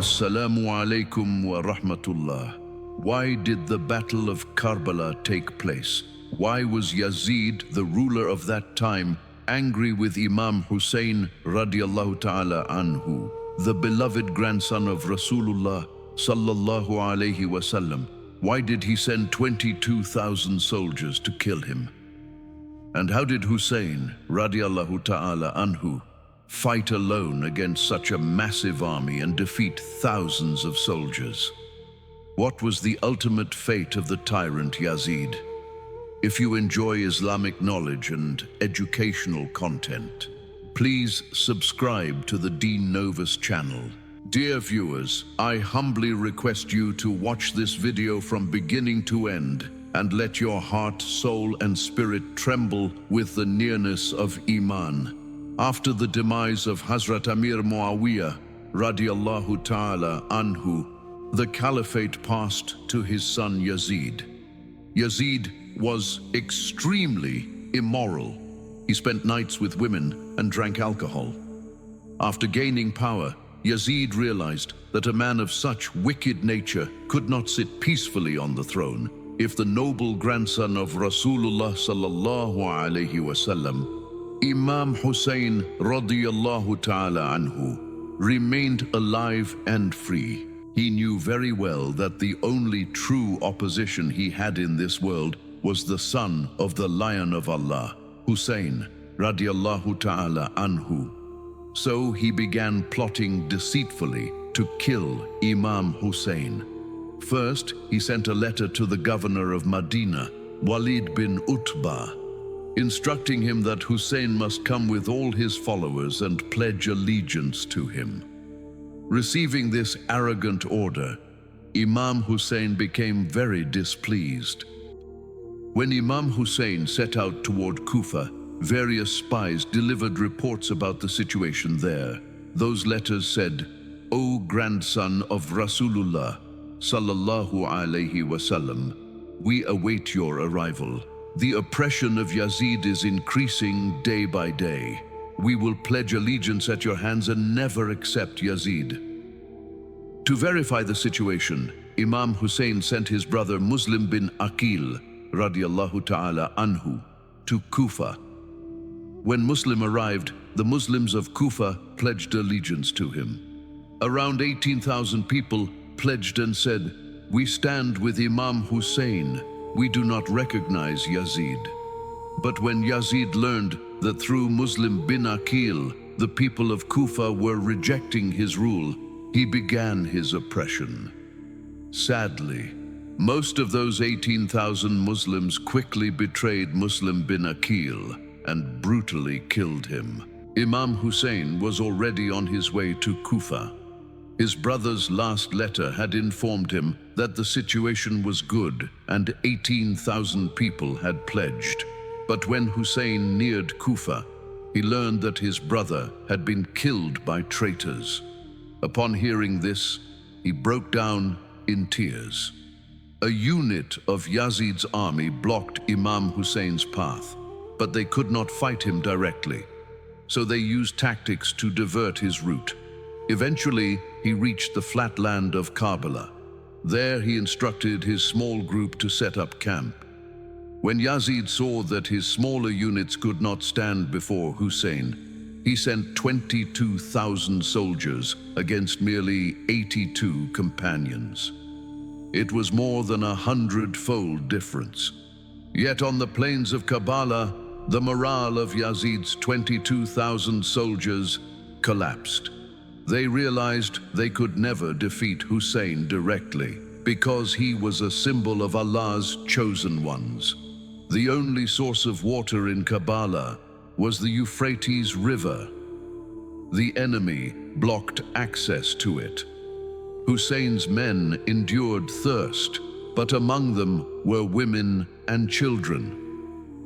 As-salamu alaykum wa rahmatullah. Why did the Battle of Karbala take place? Why was Yazid, the ruler of that time, angry with Imam Husayn radiallahu ta'ala anhu, the beloved grandson of Rasulullah sallallahu alayhi wasallam? Why did he send 22,000 soldiers to kill him? And how did Husayn radiallahu ta'ala anhu fight alone against such a massive army and defeat thousands of soldiers? What was the ultimate fate of the tyrant Yazid? If you enjoy Islamic knowledge and educational content, please subscribe to the Deen Novus channel. Dear viewers, I humbly request you to watch this video from beginning to end and let your heart, soul and spirit tremble with the nearness of Iman. After the demise of Hazrat Amir Muawiyah radiallahu ta'ala anhu, the caliphate passed to his son Yazid. Yazid was extremely immoral. He spent nights with women and drank alcohol. After gaining power, Yazid realized that a man of such wicked nature could not sit peacefully on the throne if the noble grandson of Rasulullah sallallahu alayhi wasallam, Imam Husayn radiyallahu ta'ala anhu, remained alive and free. He knew very well that the only true opposition he had in this world was the son of the Lion of Allah, Husayn radiallahu ta'ala anhu. So he began plotting deceitfully to kill Imam Husayn. First, he sent a letter to the governor of Medina, Walid bin Utbah, instructing him that Husayn must come with all his followers and pledge allegiance to him. Receiving this arrogant order, Imam Husayn became very displeased. When Imam Husayn set out toward Kufa, various spies delivered reports about the situation there. Those letters said, "O grandson of Rasulullah sallallahu alayhi wasallam, we await your arrival. The oppression of Yazid is increasing day by day. We will pledge allegiance at your hands and never accept Yazid." To verify the situation, Imam Husayn sent his brother Muslim bin Aqil radiallahu ta'ala anhu to Kufa. When Muslim arrived, the Muslims of Kufa pledged allegiance to him. Around 18,000 people pledged and said, "We stand with Imam Husayn. We do not recognize Yazid." But when Yazid learned that through Muslim bin Aqil, the people of Kufa were rejecting his rule, he began his oppression. Sadly, most of those 18,000 Muslims quickly betrayed Muslim bin Aqil and brutally killed him. Imam Husayn was already on his way to Kufa. His brother's last letter had informed him that the situation was good and 18,000 people had pledged. But when Husayn neared Kufa, he learned that his brother had been killed by traitors. Upon hearing this, he broke down in tears. A unit of Yazid's army blocked Imam Husayn's path, but they could not fight him directly, so they used tactics to divert his route. Eventually, he reached the flat land of Karbala. There he instructed his small group to set up camp. When Yazid saw that his smaller units could not stand before Husayn, he sent 22,000 soldiers against merely 82 companions. It was more than 100-fold difference. Yet on the plains of Karbala, the morale of Yazid's 22,000 soldiers collapsed. They realized they could never defeat Husayn directly because he was a symbol of Allah's chosen ones. The only source of water in Karbala was the Euphrates River. The enemy blocked access to it. Husayn's men endured thirst, but among them were women and children.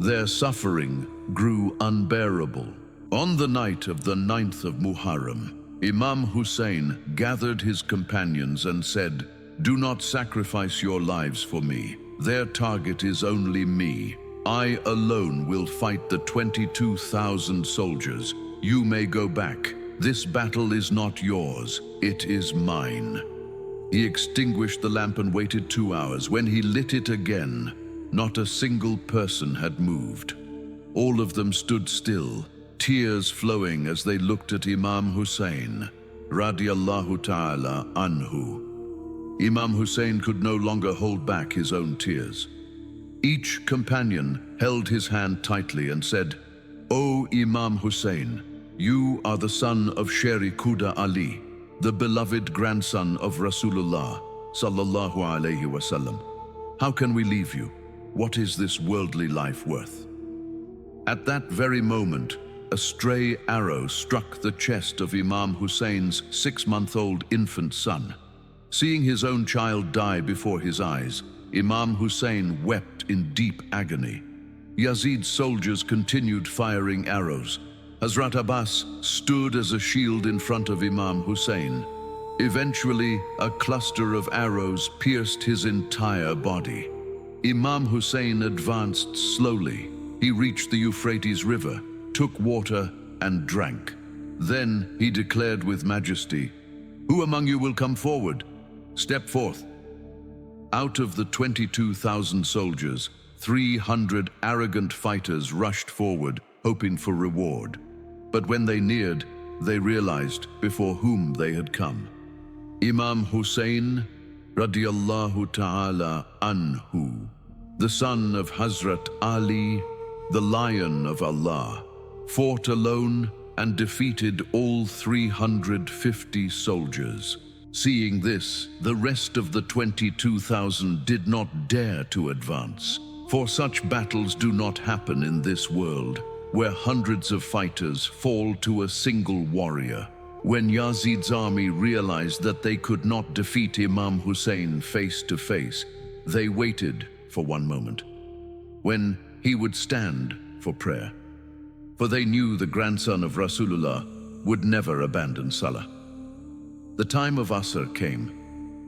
Their suffering grew unbearable. On the night of the 9th of Muharram, Imam Husayn gathered his companions and said, "Do not sacrifice your lives for me. Their target is only me. I alone will fight the 22,000 soldiers. You may go back. "This battle is not yours, it is mine." He extinguished the lamp and waited 2 hours. When he lit it again, not a single person had moved. All of them stood still, tears flowing as they looked at Imam Husayn, radiallahu ta'ala anhu. Imam Husayn could no longer hold back his own tears. Each companion held his hand tightly and said, "O Imam Husayn, you are the son of Sheri Kuda Ali, the beloved grandson of Rasulullah sallallahu alayhi wasallam. How can we leave you? What is this worldly life worth?" At that very moment, a stray arrow struck the chest of Imam Husayn's 6-month-old infant son. Seeing his own child die before his eyes, Imam Husayn wept in deep agony. Yazid's soldiers continued firing arrows. Hazrat Abbas stood as a shield in front of Imam Husayn. Eventually, a cluster of arrows pierced his entire body. Imam Husayn advanced slowly. He reached the Euphrates River, took water, and drank. Then he declared with majesty, "Who among you will come forward? Step forth." Out of the 22,000 soldiers, 300 arrogant fighters rushed forward, hoping for reward. But when they neared, they realized before whom they had come. Imam Husayn, radiallahu ta'ala anhu, the son of Hazrat Ali, the Lion of Allah, fought alone and defeated all 350 soldiers. Seeing this, the rest of the 22,000 did not dare to advance, for such battles do not happen in this world, where hundreds of fighters fall to a single warrior. When Yazid's army realized that they could not defeat Imam Husayn face to face, they waited for one moment, when he would stand for prayer. For they knew the grandson of Rasulullah would never abandon Salah. The time of Asr came.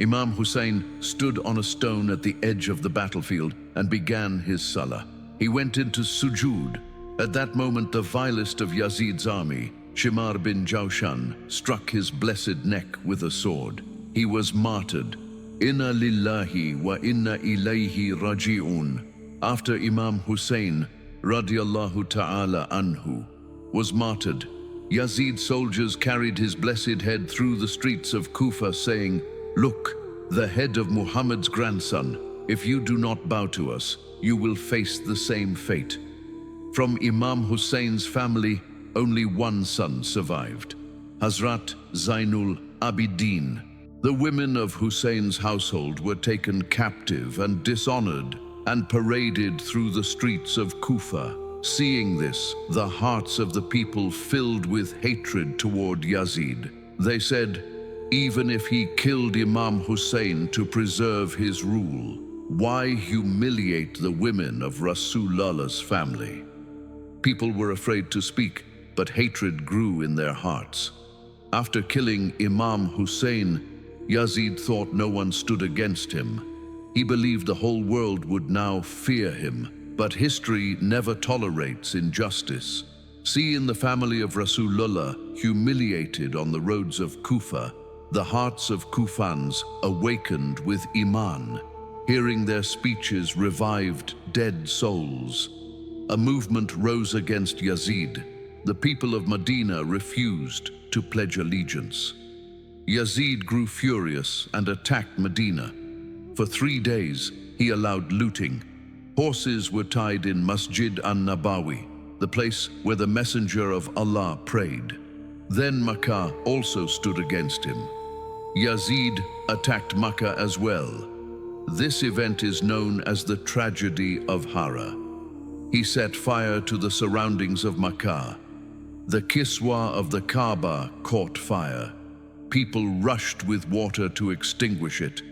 Imam Husayn stood on a stone at the edge of the battlefield and began his Salah. He went into sujood. At that moment, the vilest of Yazid's army, Shimar bin Jawshan, struck his blessed neck with a sword. He was martyred. Inna lillahi wa inna ilayhi raji'un. After Imam Husayn, radiallahu ta'ala anhu, was martyred, Yazid's soldiers carried his blessed head through the streets of Kufa, saying, "Look, the head of Muhammad's grandson. If you do not bow to us, you will face the same fate." From Imam Husayn's family, only one son survived, Hazrat Zainul Abidin. The women of Husayn's household were taken captive and dishonored and paraded through the streets of Kufa. Seeing this, the hearts of the people filled with hatred toward Yazid. They said, "Even if he killed Imam Husayn to preserve his rule, why humiliate the women of Rasulullah's family?" People were afraid to speak, but hatred grew in their hearts. After killing Imam Husayn, Yazid thought no one stood against him. He believed the whole world would now fear him. But history never tolerates injustice. See, in the family of Rasulullah humiliated on the roads of Kufa, the hearts of Kufans awakened with Iman. Hearing their speeches revived dead souls. A movement rose against Yazid. The people of Medina refused to pledge allegiance. Yazid grew furious and attacked Medina. For 3 days, he allowed looting. Horses were tied in Masjid an-Nabawi, the place where the Messenger of Allah prayed. Then Makkah also stood against him. Yazid attacked Makkah as well. This event is known as the tragedy of Hara. He set fire to the surroundings of Makkah. The Kiswa of the Kaaba caught fire. People rushed with water to extinguish it.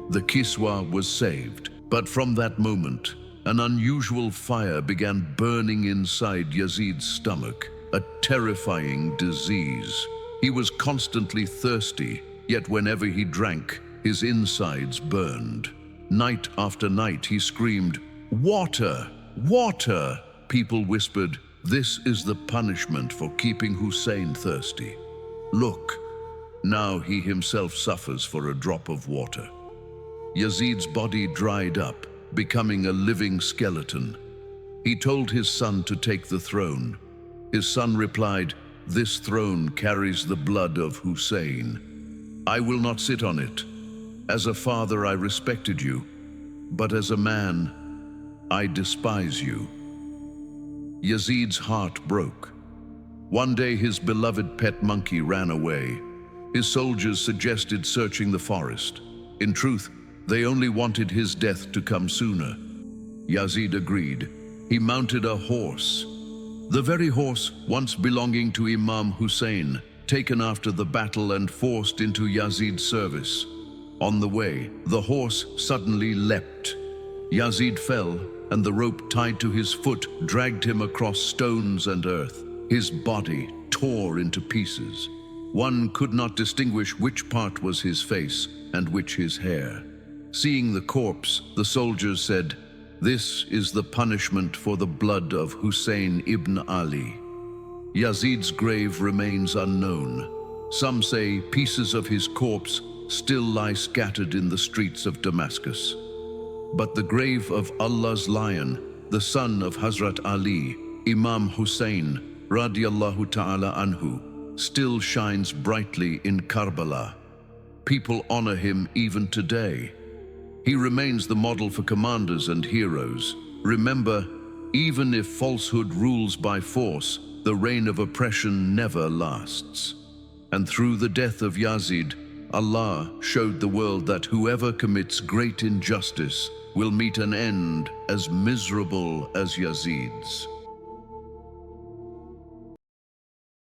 The Kiswa was saved. But from that moment, an unusual fire began burning inside Yazid's stomach, a terrifying disease. He was constantly thirsty, yet whenever he drank, his insides burned. Night after night he screamed, "Water! Water!" People whispered, "This is the punishment for keeping Husayn thirsty." Look, now he himself suffers for a drop of water. Yazid's body dried up, becoming a living skeleton. He told his son to take the throne. His son replied, "This throne carries the blood of Husayn. I will not sit on it. As a father I respected you, but as a man I despise you." Yazid's heart broke. One day his beloved pet monkey ran away. His soldiers suggested searching the forest. In truth, they only wanted his death to come sooner. Yazid agreed. He mounted a horse. The very horse once belonging to Imam Husayn, taken after the battle and forced into Yazid's service. On the way, the horse suddenly leapt. Yazid fell, and the rope tied to his foot dragged him across stones and earth. His body tore into pieces. One could not distinguish which part was his face and which his hair. Seeing the corpse, the soldiers said, "This is the punishment for the blood of Husayn ibn Ali." Yazid's grave remains unknown. Some say pieces of his corpse still lie scattered in the streets of Damascus. But the grave of Allah's lion, the son of Hazrat Ali, Imam Husayn, radiallahu ta'ala anhu, still shines brightly in Karbala. People honor him even today. He remains the model for commanders and heroes. Remember, even if falsehood rules by force, the reign of oppression never lasts. And through the death of Yazid, Allah showed the world that whoever commits great injustice will meet an end as miserable as Yazid's.